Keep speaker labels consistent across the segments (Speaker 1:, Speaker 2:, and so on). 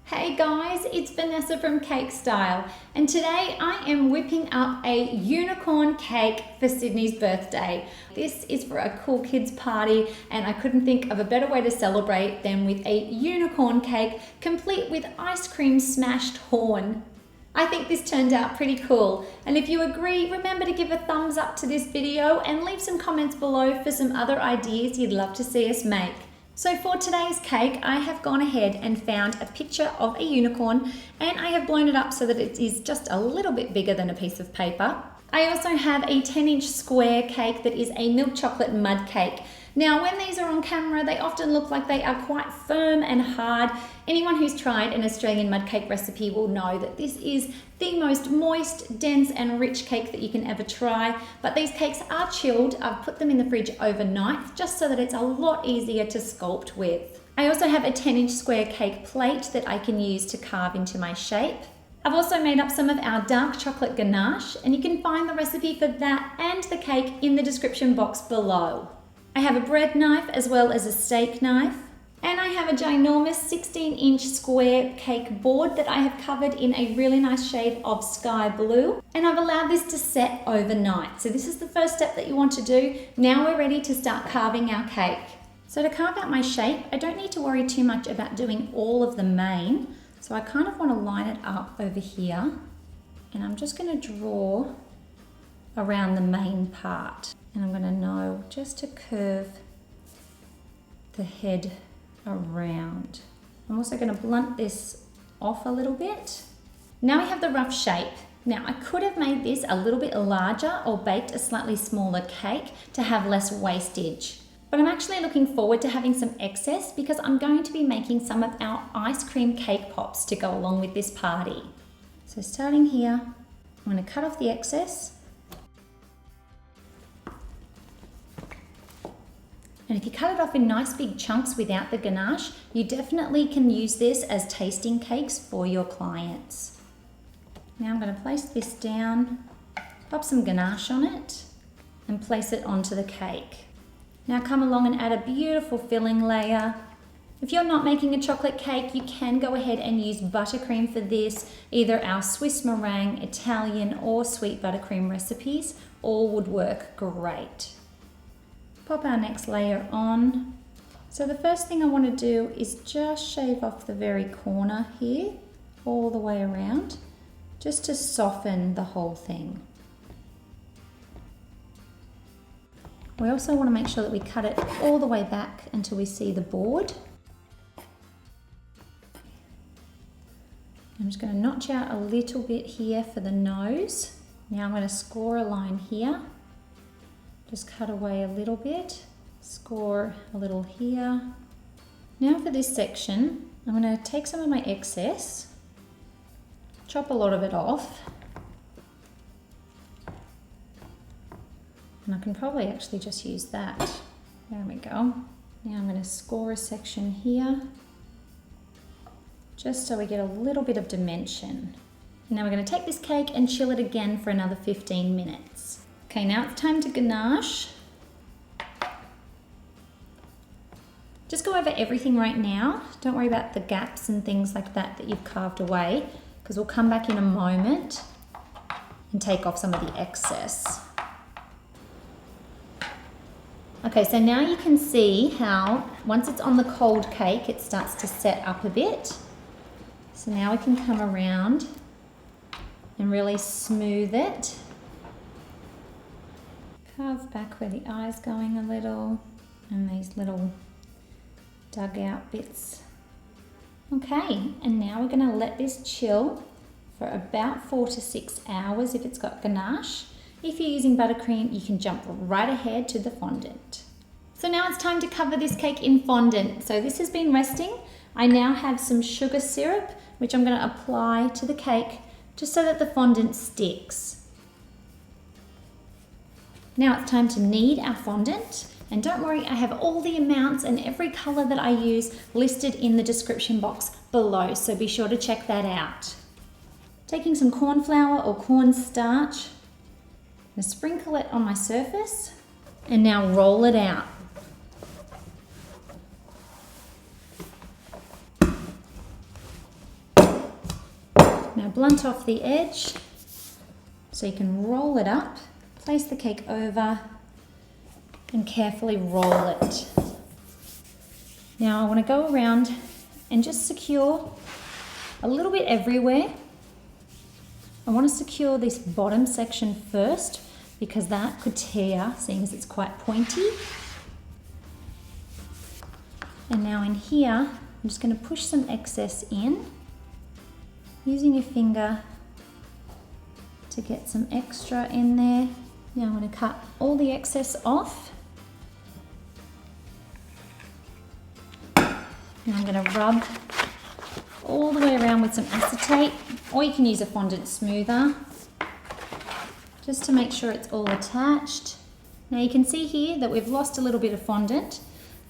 Speaker 1: Hey guys, it's Vanessa from Cake Style, and today I am whipping up a unicorn cake for Sydney's birthday. This is for a cool kids party, and I couldn't think of a better way to celebrate than with a unicorn cake complete with ice cream smashed horn. I think this turned out pretty cool, and if you agree, remember to give a thumbs up to this video and leave some comments below for some other ideas you'd love to see us make. So for today's cake, I have gone ahead and found a picture of a unicorn, and I have blown it up so that it is just a little bit bigger than a piece of paper. I also have a 10-inch square cake that is a milk chocolate mud cake. Now, when these are on camera, they often look like they are quite firm and hard. Anyone who's tried an Australian mud cake recipe will know that this is the most moist, dense and rich cake that you can ever try. But these cakes are chilled. I've put them in the fridge overnight just so that it's a lot easier to sculpt with. I also have a 10-inch square cake plate that I can use to carve into my shape. I've also made up some of our dark chocolate ganache, and you can find the recipe for that and the cake in the description box below. I have a bread knife as well as a steak knife, and I have a ginormous 16-inch square cake board that I have covered in a really nice shade of sky blue, and I've allowed this to set overnight. So this is the first step that you want to do. Now we're ready to start carving our cake. So to carve out my shape, I don't need to worry too much about doing all of the mane. So I kind of want to line it up over here, and I'm just going to draw around the main part. And I'm going to know just to curve the head around. I'm also going to blunt this off a little bit. Now we have the rough shape. Now I could have made this a little bit larger or baked a slightly smaller cake to have less wastage. But I'm actually looking forward to having some excess because I'm going to be making some of our ice cream cake pops to go along with this party. So starting here, I'm going to cut off the excess. And if you cut it off in nice big chunks without the ganache, you definitely can use this as tasting cakes for your clients. Now I'm going to place this down, pop some ganache on it, and place it onto the cake. Now come along and add a beautiful filling layer. If you're not making a chocolate cake, you can go ahead and use buttercream for this. Either our Swiss meringue, Italian, or sweet buttercream recipes all would work great. Pop our next layer on. So the first thing I want to do is just shave off the very corner here, all the way around, just to soften the whole thing. We also want to make sure that we cut it all the way back until we see the board. I'm just going to notch out a little bit here for the nose. Now I'm going to score a line here. Just cut away a little bit, score a little here. Now for this section, I'm going to take some of my excess, chop a lot of it off. And I can probably actually just use that. There we go. Now I'm going to score a section here, just so we get a little bit of dimension. Now we're going to take this cake and chill it again for another 15 minutes. Okay, now it's time to ganache. Just go over everything right now. Don't worry about the gaps and things like that that you've carved away, because we'll come back in a moment and take off some of the excess. Okay, so now you can see how once it's on the cold cake, it starts to set up a bit. So now we can come around and really smooth it. Carve back where the eye's going a little, and these little dug out bits. Okay, and now we're going to let this chill for about 4 to 6 hours if it's got ganache. If you're using buttercream, you can jump right ahead to the fondant. So now it's time to cover this cake in fondant. So this has been resting. I now have some sugar syrup, which I'm going to apply to the cake just so that the fondant sticks. Now it's time to knead our fondant, and don't worry, I have all the amounts and every colour that I use listed in the description box below, so be sure to check that out. Taking some cornflour or cornstarch, I'm going to sprinkle it on my surface, and now roll it out. Now blunt off the edge so you can roll it up, place the cake over and carefully roll it. Now I want to go around and just secure a little bit everywhere. I want to secure this bottom section first because that could tear, seeing as it's quite pointy. And now in here, I'm just going to push some excess in, using your finger to get some extra in there. Now I'm going to cut all the excess off. And I'm going to rub all the way around with some acetate, or you can use a fondant smoother, just to make sure it's all attached. Now you can see here that we've lost a little bit of fondant.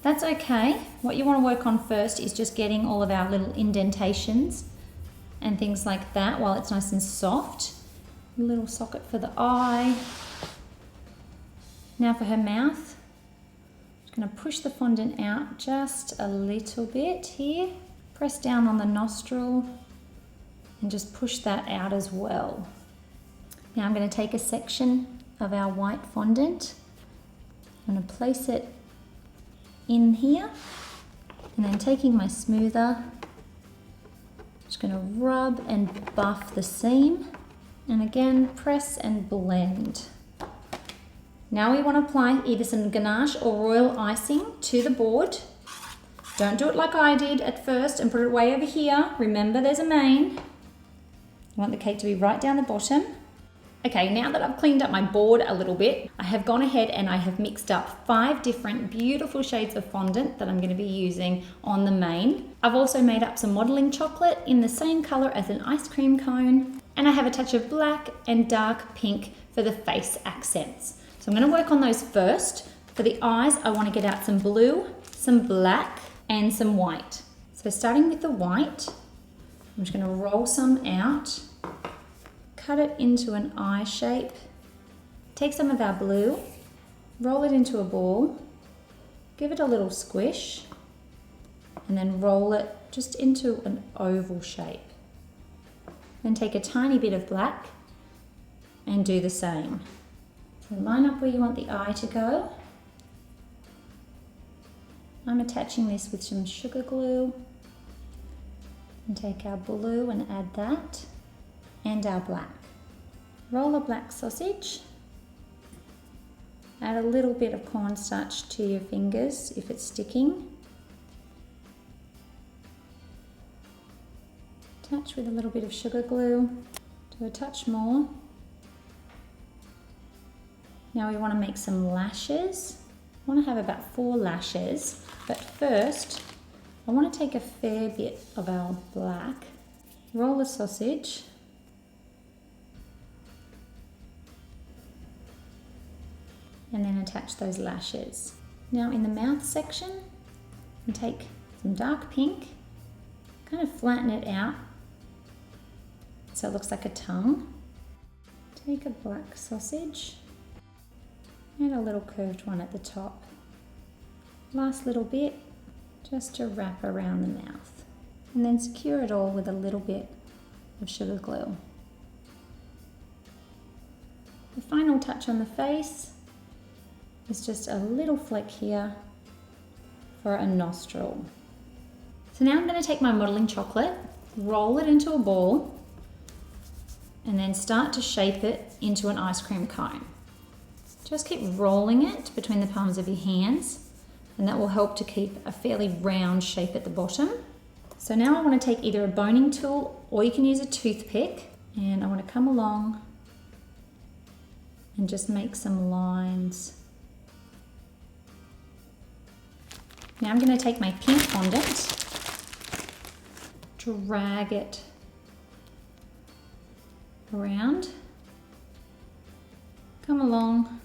Speaker 1: That's okay. What you want to work on first is just getting all of our little indentations and things like that while it's nice and soft. A little socket for the eye. Now for her mouth. I'm just going to push the fondant out just a little bit here. Press down on the nostril and just push that out as well. Now I'm going to take a section of our white fondant. I'm going to place it in here and then taking my smoother, just going to rub and buff the seam and again press and blend. Now we want to apply either some ganache or royal icing to the board. Don't do it like I did at first and put it way over here. Remember there's a main. You want the cake to be right down the bottom. Okay, now that I've cleaned up my board a little bit, I have gone ahead and I have mixed up 5 different beautiful shades of fondant that I'm going to be using on the main. I've also made up some modeling chocolate in the same color as an ice cream cone. And I have a touch of black and dark pink for the face accents. So I'm going to work on those first. For the eyes, I want to get out some blue, some black, and some white. So starting with the white, I'm just going to roll some out, cut it into an eye shape, take some of our blue, roll it into a ball, give it a little squish, and then roll it just into an oval shape. Then take a tiny bit of black and do the same. So line up where you want the eye to go. I'm attaching this with some sugar glue and take our blue and add that and our black. Roll a black sausage, add a little bit of cornstarch to your fingers if it's sticking. Touch with a little bit of sugar glue, do a touch more. Now we want to make some lashes. I want to have about 4 lashes, but first I want to take a fair bit of our black, roll the sausage, and then attach those lashes. Now in the mouth section, you take some dark pink, kind of flatten it out so it looks like a tongue. Take a black sausage and a little curved one at the top. Last little bit just to wrap around the mouth. And then secure it all with a little bit of sugar glue. The final touch on the face is just a little fleck here for a nostril. So now I'm going to take my modeling chocolate, roll it into a ball, and then start to shape it into an ice cream cone. Just keep rolling it between the palms of your hands, and that will help to keep a fairly round shape at the bottom. So now I want to take either a boning tool or you can use a toothpick, and I want to come along and just make some lines. Now I'm going to take my pink fondant, drag it around, come along,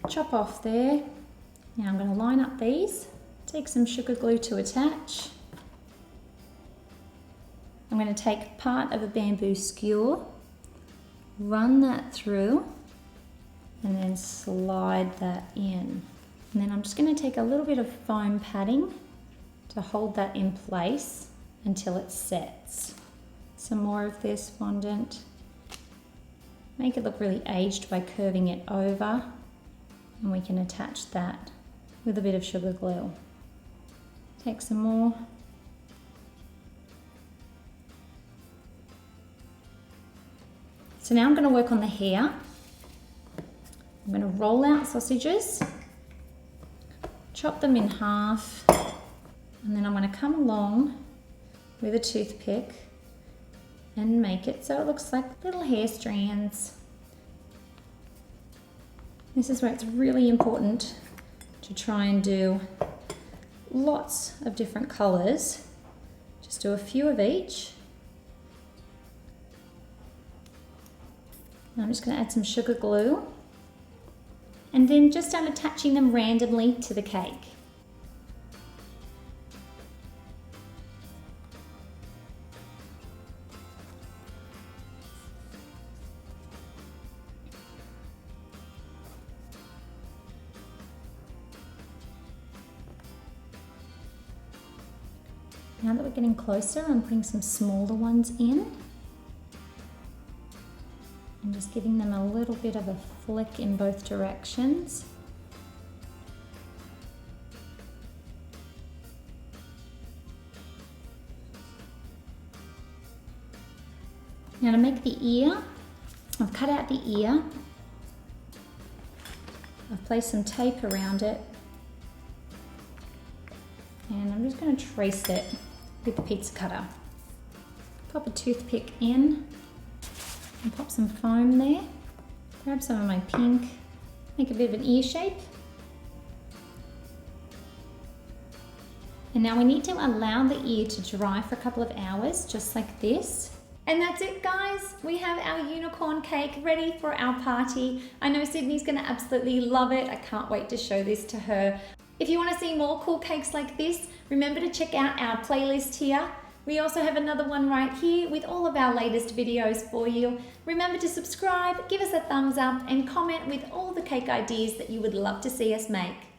Speaker 1: chop off there. Now I'm going to line up these, take some sugar glue to attach. I'm going to take part of a bamboo skewer, run that through, and then slide that in. And then I'm just going to take a little bit of foam padding to hold that in place until it sets. some more of this fondant. Make it look really aged by curving it over, and we can attach that with a bit of sugar glue. Take some more. So now I'm going to work on the hair. I'm going to roll out sausages, chop them in half, and then I'm going to come along with a toothpick and make it so it looks like little hair strands. This is where it's really important to try and do lots of different colours. Just do a few of each. Now I'm just going to add some sugar glue and then just start attaching them randomly to the cake. Now that we're getting closer, I'm putting some smaller ones in and just giving them a little bit of a flick in both directions. Now to make the ear, I've cut out the ear. I've placed some tape around it. And I'm just going to trace it with the pizza cutter. Pop a toothpick in and pop some foam there. Grab some of my pink, make a bit of an ear shape. And now we need to allow the ear to dry for a couple of hours, just like this. And that's it, guys. We have our unicorn cake ready for our party. I know Sydney's gonna absolutely love it. I can't wait to show this to her. If you want to see more cool cakes like this, remember to check out our playlist here. We also have another one right here with all of our latest videos for you. Remember to subscribe, give us a thumbs up, and comment with all the cake ideas that you would love to see us make.